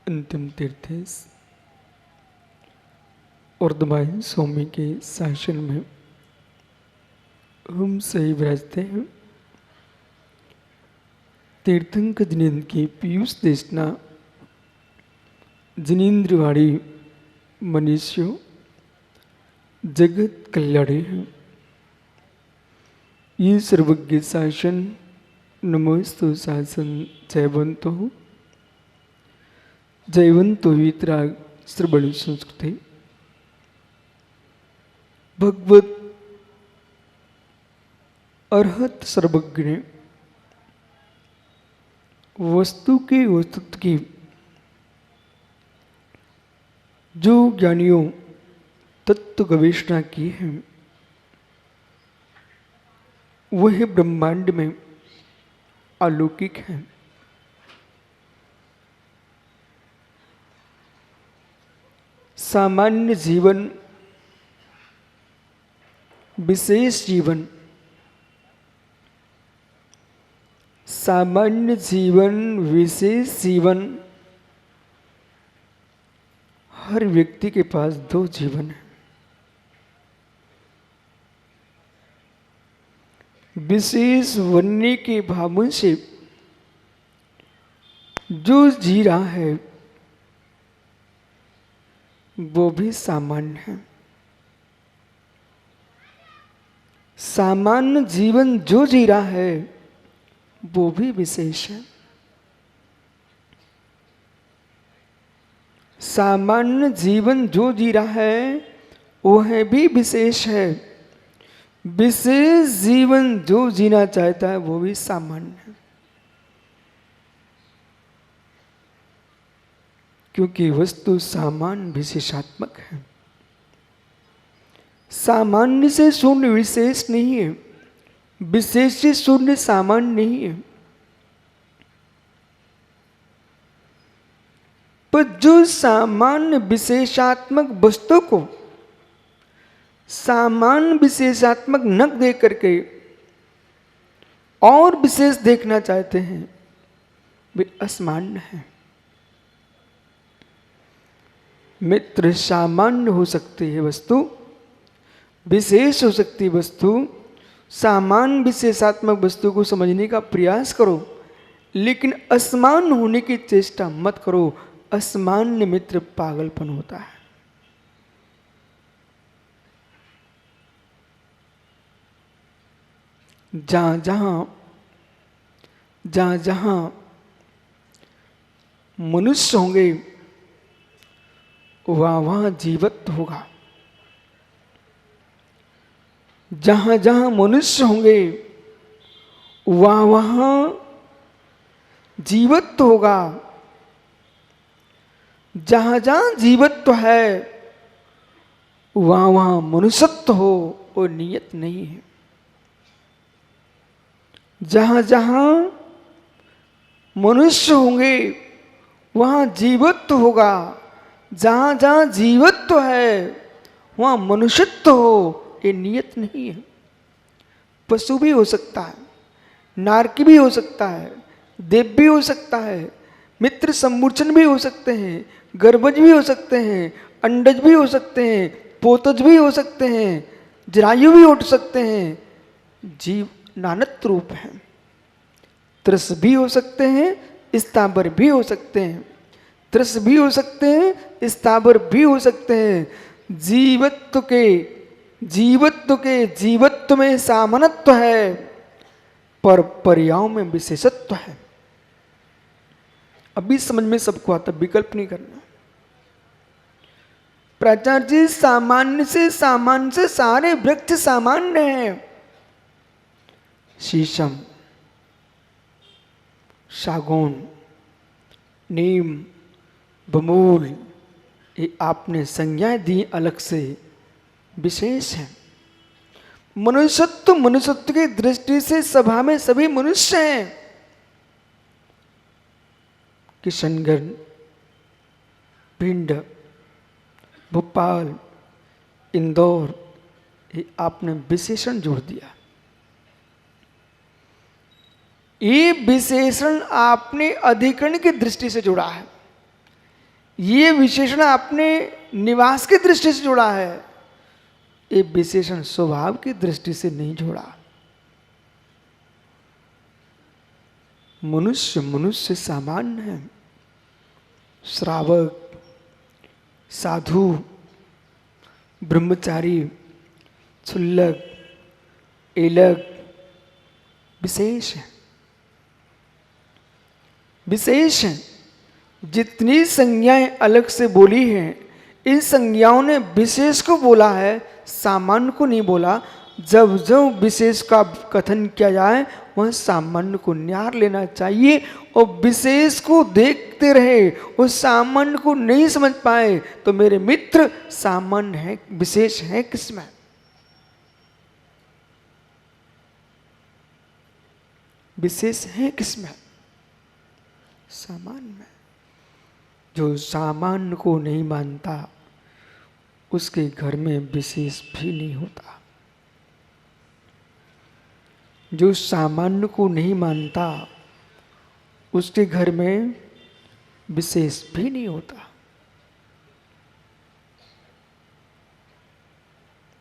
अंतिम तीर्थेश और दबाई स्वामी के शासन में हम सही विराजते हैं। तीर्थंक जिनेन्द्र की पीयूष देशना जिनेन्द्रवाड़ी मनुष्यो जगत कल्याणी है। ये सर्वज्ञ शासन नमोस्तु शासन जयवंतो जयवंतो वितराग श्रवण संस्कृति। भगवत अरहत सर्वज्ञ ने वस्तु के वस्तुत्व की जो ज्ञानियों तत्व गवेषणा की है वह ब्रह्मांड में अलौकिक है। सामान्य जीवन, विशेष जीवन, सामान्य जीवन, विशेष जीवन, हर व्यक्ति के पास दो जीवन है। विशेष बनने के भावों से जो जी रहा है वो भी सामान्य है। सामान्य जीवन जो जी रहा है वो भी विशेष है। सामान्य जीवन जो जी रहा है वह भी विशेष है। विशेष जीवन जो जीना चाहता है वो भी सामान्य है। क्योंकि वस्तु सामान्य विशेषात्मक है। सामान्य से शून्य विशेष नहीं है, विशेष से शून्य सामान्य नहीं है। पर जो सामान्य विशेषात्मक वस्तु को सामान्य विशेषात्मक न देख करके और विशेष देखना चाहते हैं वे असामान्य है। मित्र, सामान्य हो सकती है वस्तु, विशेष हो सकती है वस्तु। सामान्य विशेषात्मक वस्तु को समझने का प्रयास करो, लेकिन असमान होने की चेष्टा मत करो। असामान्य मित्र पागलपन होता है। जहां जहां मनुष्य होंगे वहां जीवत्व होगा। जहां जहां मनुष्य होंगे वहां जीवत्व होगा। जहां जहां जीवत्व है वहां मनुष्यत्व हो और नियत नहीं है। जहां जहां मनुष्य होंगे वहां जीवत्व होगा। जहां जहां जीवत्व है वहां मनुष्यत्व हो, ये नियत नहीं है। पशु भी हो सकता है, नारकी भी हो सकता है, देव भी हो सकता है, मित्र सम्मूर्छन भी हो सकते हैं, गर्भज भी हो सकते हैं, अंडज भी हो सकते हैं, पोतज भी हो सकते हैं, जरायु भी उठ सकते हैं। जीव नानत रूप है। त्रस भी हो सकते हैं, स्थावर भी हो सकते हैं। त्रस भी हो सकते हैं, स्थावर भी हो सकते हैं। जीवत्व में सामान्यत्व है, पर पर्यायों में विशेषत्व है। अभी समझ में सबको आता, विकल्प नहीं करना। प्राचार्य जी, सामान्य से सारे वृक्ष सामान्य हैं। शीशम, सागौन, नीम, बमूल, ये आपने संज्ञाएं दी अलग से, विशेष है। मनुष्यत्व की दृष्टि से सभा में सभी मनुष्य हैं। किशनगढ़, भिंड, भोपाल, इंदौर, ये आपने विशेषण जोड़ दिया। ये विशेषण आपने अधिकरण की दृष्टि से जोड़ा है। ये विशेषण अपने निवास की दृष्टि से जोड़ा है, ये विशेषण स्वभाव की दृष्टि से नहीं जोड़ा। मनुष्य मनुष्य सामान्य है, श्रावक, साधु, ब्रह्मचारी, क्षुल्लक, एलक विशेष है, विशेष है। जितनी संज्ञाएं अलग से बोली हैं, इन संज्ञाओं ने विशेष को बोला है, सामान्य को नहीं बोला। जब जब विशेष का कथन किया जाए वह सामान्य को न्यार लेना चाहिए, और विशेष को देखते रहे उस सामान्य को नहीं समझ पाए तो मेरे मित्र सामान्य है विशेष है किसमें? विशेष है किसमें? सामान्य में। जो सामान्य को नहीं मानता उसके घर में विशेष भी नहीं होता। जो सामान्य को नहीं मानता उसके घर में विशेष भी नहीं होता।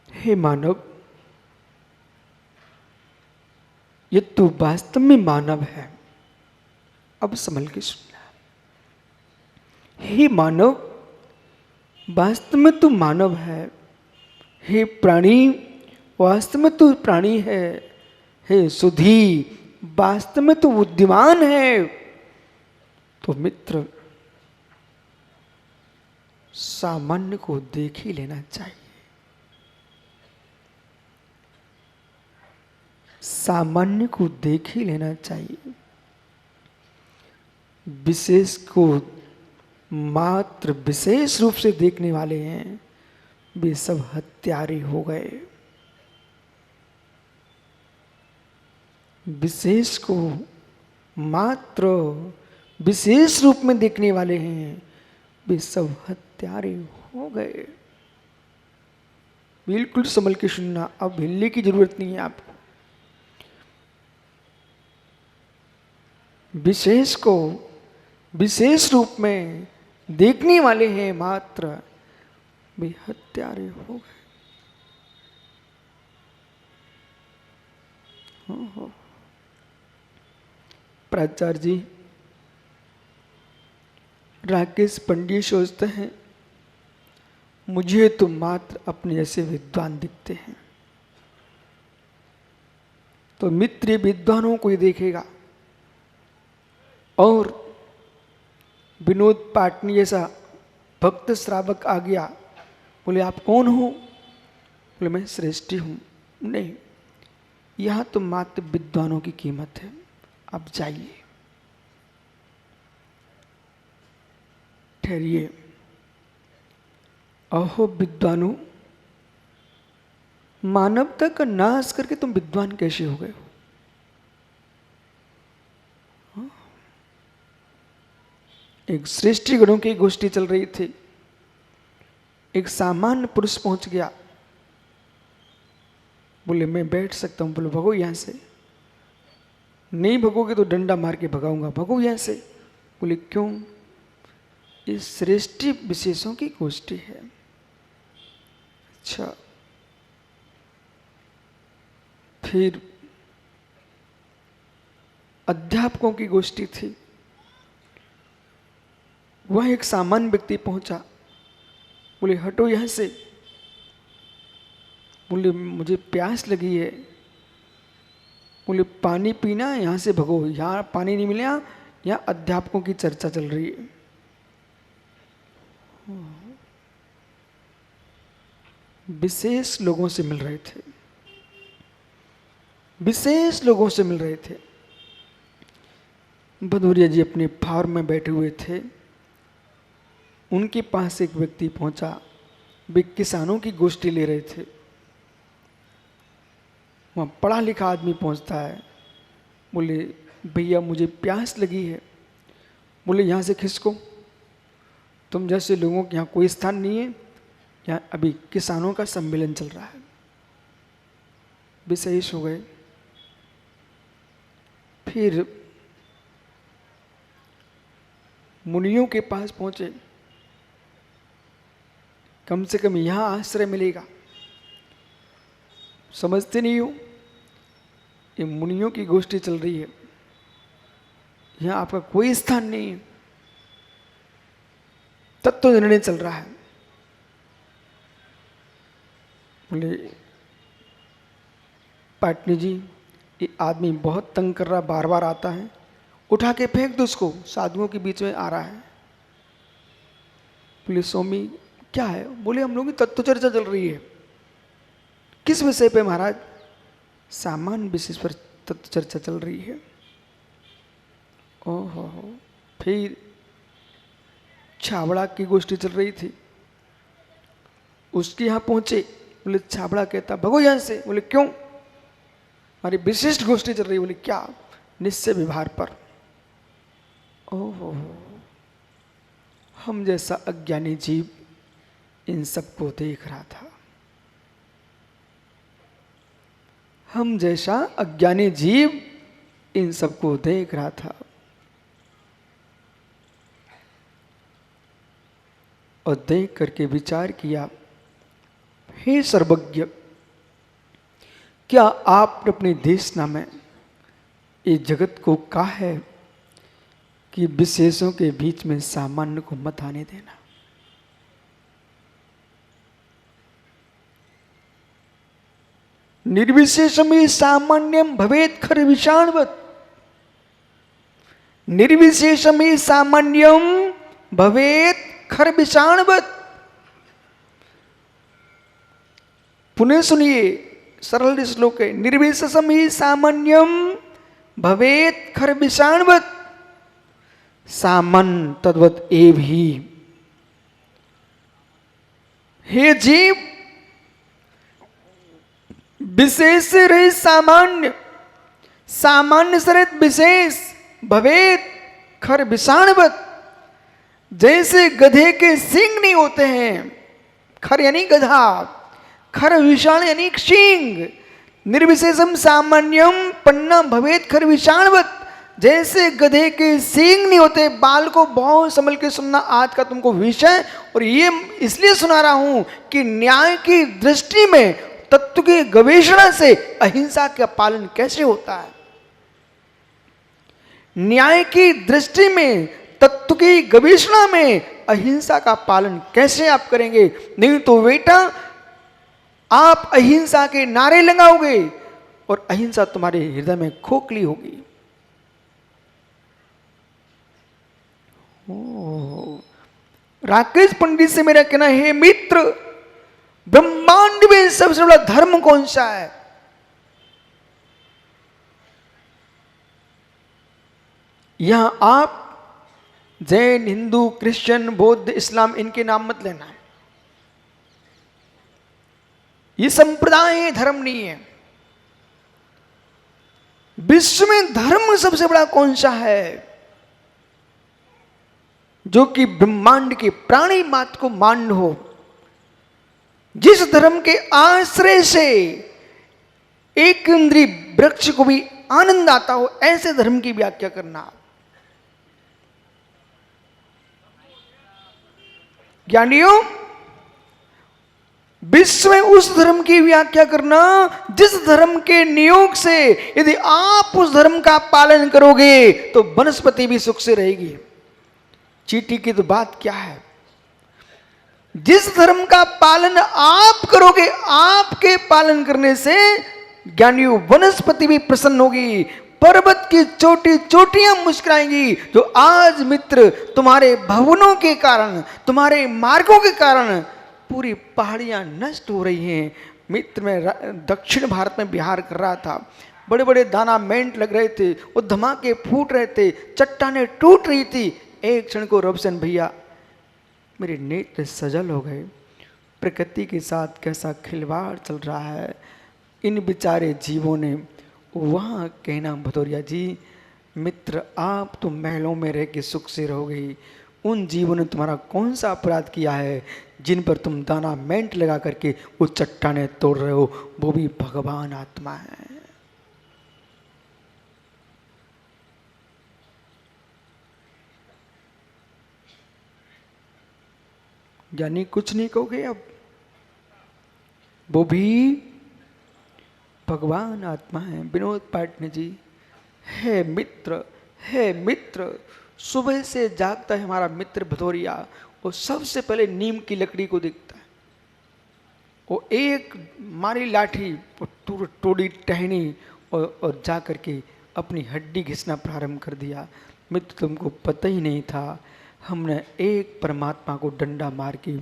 हे मानव, ये तो वास्तव में मानव है। अब संभल के सुनना। हे मानव, वास्तव में तू मानव है। हे प्राणी, वास्तव में तू प्राणी है। हे सुधी, वास्तव में तू बुद्धिमान है। तो मित्र, सामान्य को देख ही लेना चाहिए। सामान्य को देख ही लेना चाहिए। विशेष को मात्र विशेष रूप से देखने वाले हैं, वे सब हत्यारे हो गए। विशेष को मात्र विशेष रूप में देखने वाले हैं, वे सब हत्यारे हो गए। बिल्कुल संभल के सुनना, अब हिलने की जरूरत नहीं है आपको। विशेष को विशेष रूप में देखने वाले हैं मात्र, वे हत्यारे हो गए। प्राचार्य जी, राकेश पंडित सोचते हैं मुझे तो मात्र अपने जैसे विद्वान दिखते हैं। तो मित्र विद्वानों को ही देखेगा। और विनोद पाटनी जैसा भक्त श्रावक आ गया, बोले आप कौन हो? बोले मैं श्रेष्ठी हूं। नहीं, यहां तो मात्र विद्वानों की कीमत है, आप जाइए। ठहरिए। अहो विद्वानों, मानवता का नाश करके तुम विद्वान कैसे हो गए हो? एक श्रेष्ठी गणों की गोष्ठी चल रही थी। एक सामान्य पुरुष पहुंच गया, बोले मैं बैठ सकता हूं। बोले भगो यहां से। नहीं भगोगे तो डंडा मार के भगाऊंगा, भगो यहां से। बोले क्यों? इस श्रेष्ठी विशेषों की गोष्ठी है। अच्छा, फिर अध्यापकों की गोष्ठी थी। वह एक सामान्य व्यक्ति पहुंचा, बोले हटो यहां से। बोले मुझे प्यास लगी है। बोले पानी पीना, यहां से भगो, यहां पानी नहीं मिला। यहां अध्यापकों की चर्चा चल रही है। विशेष लोगों से मिल रहे थे, विशेष लोगों से मिल रहे थे। भदौरिया जी अपने फार्म में बैठे हुए थे। उनके पास एक व्यक्ति पहुंचा, वे किसानों की गोष्ठी ले रहे थे। वहाँ पढ़ा लिखा आदमी पहुंचता है, बोले भैया मुझे प्यास लगी है। बोले यहाँ से खिसको, तुम जैसे लोगों के यहाँ कोई स्थान नहीं है, यहाँ अभी किसानों का सम्मेलन चल रहा है। विशेष हो गए। फिर मुनियों के पास पहुंचे, कम से कम यहाँ आश्रय मिलेगा। समझते नहीं हो, ये मुनियों की गोष्ठी चल रही है, यहाँ आपका कोई स्थान नहीं है, तत्व निर्णय चल रहा है। बोले पाटनी जी, ये आदमी बहुत तंग कर रहा, बार बार आता है, उठा के फेंक दो उसको, साधुओं के बीच में आ रहा है। बोले स्वामी क्या है? बोले हम लोगों की तत्व चर्चा चल रही है। किस विषय पे महाराज? सामान्य विषय पर तत्व चर्चा चल रही है। ओहो, फिर छाबड़ा की गोष्ठी चल रही थी, उसके यहाँ पहुंचे। बोले छाबड़ा कहता भगो यहां से। बोले क्यों? हमारी विशिष्ट गोष्ठी चल रही। बोले क्या? निश्चय व्यवहार पर। ओहो, हम जैसा अज्ञानी जीव इन सबको देख रहा था। हम जैसा अज्ञानी जीव इन सबको देख रहा था और देख करके विचार किया, हे सर्वज्ञ, क्या आपने अपने देशना में ये जगत को कहा है कि विशेषों के बीच में सामान्य को मत आने देना? निर्विशेषमी सामान्यम भवेत खर विषाणवत। निर्विशेषमी सामान्यम भवेत खर विषाणवत। पुनः सुनिए, सरल श्लोक है। निर्विशेषमी सामान्यम भवेत खर विषाणवत। सामान्य तद्वत एव ही। हे जीव, विशेष रहित सामान्य, सामान्य से रहित विशेष, भवेत खर विषाणवत। जैसे गधे के सींग नहीं होते हैं, खर यानी गधा, खर विषाण यानी सींग। निर्विशेषम सामान्यम पन्ना भवेत खर विषाणवत। जैसे गधे के सींग नहीं होते। बाल को बहुत संभल के सुनना आज का तुमको विषय, और ये इसलिए सुना रहा हूं कि न्याय की दृष्टि में, तत्व की गवेषणा से अहिंसा का पालन कैसे होता है। न्याय की दृष्टि में, तत्व की गवेषणा में अहिंसा का पालन कैसे आप करेंगे? नहीं तो बेटा आप अहिंसा के नारे लगाओगे और अहिंसा तुम्हारे हृदय में खोखली होगी। राकेश पंडित से मेरा कहना है, मित्र, ब्रह्मांड में सबसे बड़ा धर्म कौन सा है? यहां आप जैन, हिंदू, क्रिश्चियन, बौद्ध, इस्लाम इनके नाम मत लेना। ये संप्रदाय है, धर्म नहीं है। विश्व में धर्म सबसे बड़ा कौन सा है? जो कि ब्रह्मांड के प्राणी मात्र को मान्य हो, जिस धर्म के आश्रय से एक इंद्रिय वृक्ष को भी आनंद आता हो, ऐसे धर्म की व्याख्या करना। ज्ञानियों, विश्व में उस धर्म की व्याख्या करना जिस धर्म के नियोग से यदि आप उस धर्म का पालन करोगे तो वनस्पति भी सुख से रहेगी। चींटी की तो बात क्या है? जिस धर्म का पालन आप करोगे, आपके पालन करने से ज्ञानियों वनस्पति भी प्रसन्न होगी, पर्वत की चोटी चोटियां मुस्कुराएंगी। जो आज मित्र तुम्हारे भवनों के कारण, तुम्हारे मार्गों के कारण पूरी पहाड़ियां नष्ट हो रही हैं। मित्र, मैं दक्षिण भारत में बिहार कर रहा था, बड़े बड़े दानामेंट लग रहे थे, वो धमाके फूट रहे थे, चट्टानें टूट रही थी। एक क्षण को रवसन भैया मेरे नेत्र सजल हो गए। प्रकृति के साथ कैसा खिलवाड़ चल रहा है इन बेचारे जीवों ने। वहाँ कहना, भदौरिया जी, मित्र आप तो महलों में रह के सुख से रहोगे, उन जीवों ने तुम्हारा कौन सा अपराध किया है जिन पर तुम दानामेंट लगा करके वो चट्टाने तोड़ रहे हो? वो भी भगवान आत्मा है। यानी कुछ नहीं कहोगे अब, वो भी भगवान आत्मा है। विनोद पाटनी जी, है मित्र, है मित्र, सुबह से जागता है हमारा मित्र भदौरिया, वो सबसे पहले नीम की लकड़ी को देखता है, वो एक मारी लाठी टोड़ी टहनी और जा करके अपनी हड्डी घिसना प्रारंभ कर दिया। मित्र तुमको पता ही नहीं था, हमने एक परमात्मा को डंडा मार के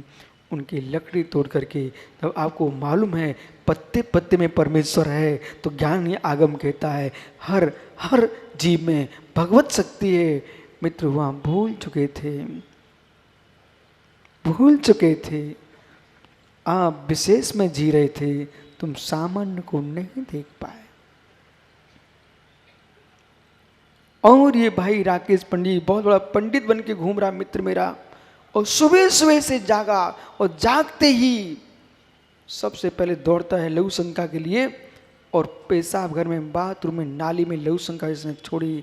उनकी लकड़ी तोड़ करके, तब आपको मालूम है पत्ते पत्ते में परमेश्वर है, तो ज्ञान ये आगम कहता है हर हर जीव में भगवत शक्ति है। मित्र वहाँ भूल चुके थे, भूल चुके थे, आप विशेष में जी रहे थे, तुम सामान्य को नहीं देख पाए। और ये भाई राकेश पंडित बहुत बड़ा पंडित बन के घूम रहा मित्र मेरा, और सुबह सुबह से जागा, और जागते ही सबसे पहले दौड़ता है लघु शंका के लिए, और पेशाब घर में, बाथरूम में, नाली में लघु शंका इसने छोड़ी।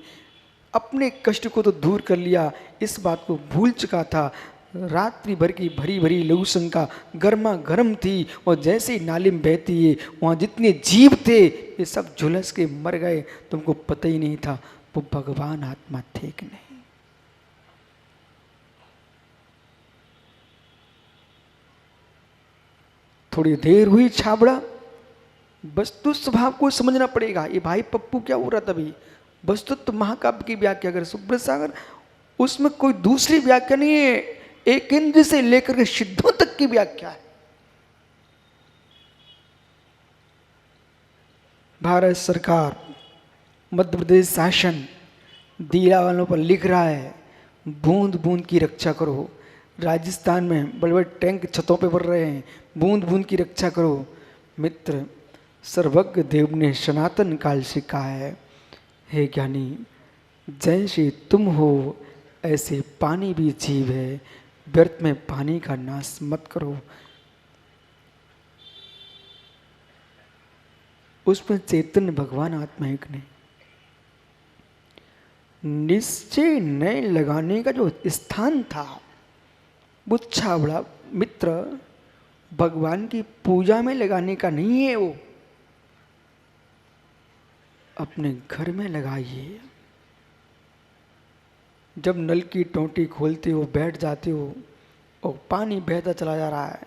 अपने कष्ट को तो दूर कर लिया, इस बात को भूल चुका था। रात्रि भर की भरी भरी लघु शंका गर्मा गर्म थी, और जैसे ही नाली में बहती है वहाँ जितने जीव थे ये सब झुलस के मर गए, तुमको पता ही नहीं था वो भगवान आत्मा थे कि नहीं। थोड़ी देर हुई छाबड़ा, वस्तु स्वभाव को समझना पड़ेगा। ये भाई पप्पू क्या हो रहा था अभी, वस्तुत्व महाकाव्य की व्याख्या अगर सुब्रत सागर, उसमें कोई दूसरी व्याख्या नहीं है, एक इंद्र से लेकर के सिद्धों तक की व्याख्या है। भारत सरकार, मध्य प्रदेश शासन दिया वालों पर लिख रहा है बूंद बूंद की रक्षा करो। राजस्थान में बड़े बड़े टैंक छतों पे बढ़ रहे हैं, बूंद बूंद की रक्षा करो। मित्र सर्वज्ञ देव ने सनातन काल से कहा है, हे ज्ञानी जैसे तुम हो ऐसे पानी भी जीव है, व्यर्थ में पानी का नाश मत करो। उसमें चैतन्य भगवान आत्मा एक नहीं। निश्चय न लगाने का जो स्थान था वो छाबड़ा मित्र भगवान की पूजा में लगाने का नहीं है, वो अपने घर में लगाइए। जब नल की टोंटी खोलते हो, बैठ जाते हो और पानी बहता चला जा रहा है,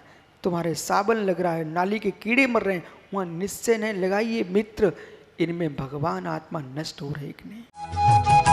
तुम्हारे साबन लग रहा है, नाली के कीड़े मर रहे हैं, वहाँ निश्चय नहीं लगाइए मित्र, इनमें भगवान आत्मा नष्ट हो रही कि नहीं।